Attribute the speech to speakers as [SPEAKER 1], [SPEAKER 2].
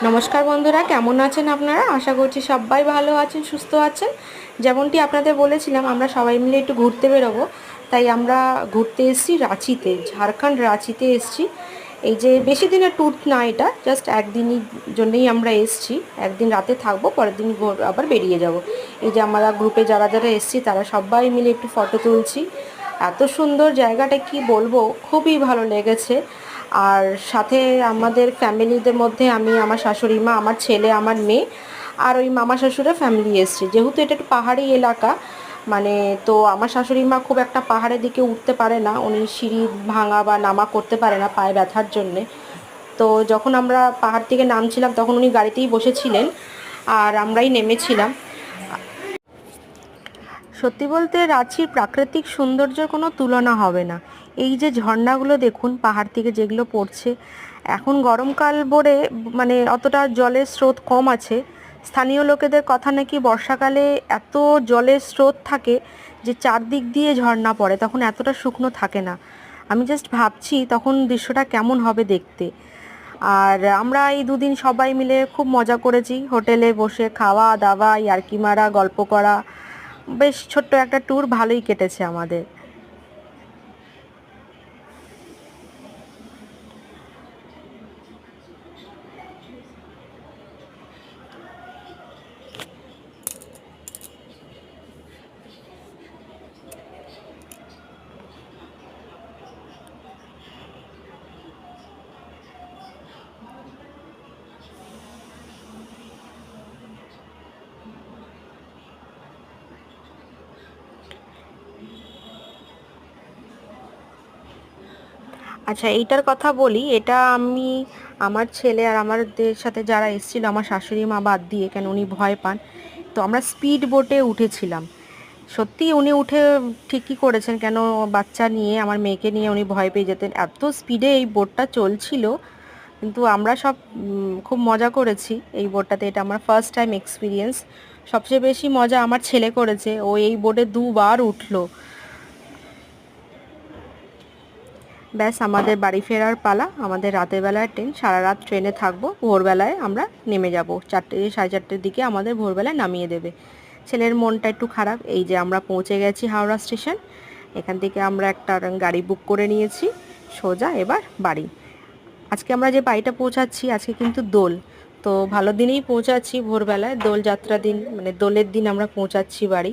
[SPEAKER 1] নমস্কার বন্ধুরা, কেমন আছেন আপনারা? আশা করছি সবাই ভালো আছেন, সুস্থ আছেন। যেমনটি আপনাদের বলেছিলাম, আমরা সবাই মিলে একটু ঘুরতে বেরোবো। তাই আমরা ঘুরতে এসেছি রাঁচিতে, ঝাড়খণ্ড রাঁচিতে এসেছি। এই যে বেশি দিনের ট্যুর না, এটা জাস্ট একদিনই জন্যই আমরা এসেছি। একদিন রাতে থাকবো, পরের দিন আবার বেরিয়ে যাব। এই যে আমরা গ্রুপে যারা যারা এসেছি তারা সবাই মিলে একটু ফটো তুলছি। এত সুন্দর জায়গাটা কি বলবো, খুবই ভালো লেগেছে। আর সাথে আমাদের ফ্যামিলিদের মধ্যে আমি, আমার শাশুড়ি মা, আমার ছেলে, আমার মেয়ে আর ওই মামা শ্বশুরের ফ্যামিলি এসছে। যেহেতু এটা একটু পাহাড়ি এলাকা, মানে তো আমার শাশুড়ি মা খুব একটা পাহাড়ের দিকে উঠতে পারে না, উনি সিঁড়ি ভাঙা বা নামা করতে পারে না পায়ে ব্যথার জন্যে। তো যখন আমরা পাহাড় থেকে নামছিলাম তখন উনি গাড়িতেই বসেছিলেন আর আমরাই নেমেছিলাম। সত্যি বলতে রাঁচির প্রাকৃতিক সৌন্দর্যের কোনো তুলনা হবে না। এই যে ঝর্ণাগুলো দেখুন পাহাড় থেকে যেগুলো পড়ছে, এখন গরমকাল বলে মানে অতটা জলের স্রোত কম আছে। স্থানীয় লোকেদের কথা নাকি বর্ষাকালে এত জলের স্রোত থাকে যে চারদিক দিয়ে ঝর্ণা পড়ে, তখন এতটা শুকনো থাকে না। আমি জাস্ট ভাবছি তখন দৃশ্যটা কেমন হবে দেখতে। আর আমরা এই দুদিন সবাই মিলে খুব মজা করেছি, হোটেলে বসে খাওয়া দাওয়া, ইয়ার্কি মারা, গল্প করা। বেশ ছোট্ট একটা ট্যুর, ভালোই কেটেছে আমাদের। আচ্ছা, এইটার কথা বলি। এটা আমি, আমার ছেলে আর আমাদের সাথে যারা এসেছিল, আমার শাশুড়ি মা বাদ দিয়ে, কেন উনি ভয় পান। তো আমরা স্পিড বোটে উঠেছিলাম। সত্যি উনি উঠে ঠিকই করেছেন, কেন বাচ্চা নিয়ে, আমার মেয়েকে নিয়ে উনি ভয় পেয়ে যেতেন, এত স্পিডে এই বোটটা চলছিল। কিন্তু আমরা সব খুব মজা করেছি এই বোটটাতে। এটা আমার ফার্স্ট টাইম এক্সপিরিয়েন্স। সবচেয়ে বেশি মজা আমার ছেলে করেছে, ও এই বোটে দুবার উঠলো। ব্যাস আমাদের বাড়ি ফেরার পালা। আমাদের রাতের বেলায় ট্রেন, সারা রাত ট্রেনে থাকবো, ভোরবেলায় আমরা নেমে যাব। 4টে 4:30-এর দিকে আমাদের ভোরবেলায় নামিয়ে দেবে। ছেলের মনটা একটু খারাপ। এই যে আমরা পৌঁছে গেছি হাওড়া স্টেশন। এখান থেকে আমরা একটা গাড়ি বুক করে নিয়েছি, সোজা এবার বাড়ি। আজকে আমরা যে বাড়িটা পৌঁছাচ্ছি, আজকে কিন্তু দোল। তো ভালো দিনেই পৌঁছাচ্ছি, ভোরবেলায় দোল যাত্রা দিন, মানে দোলের দিন আমরা পৌঁছাচ্ছি বাড়ি।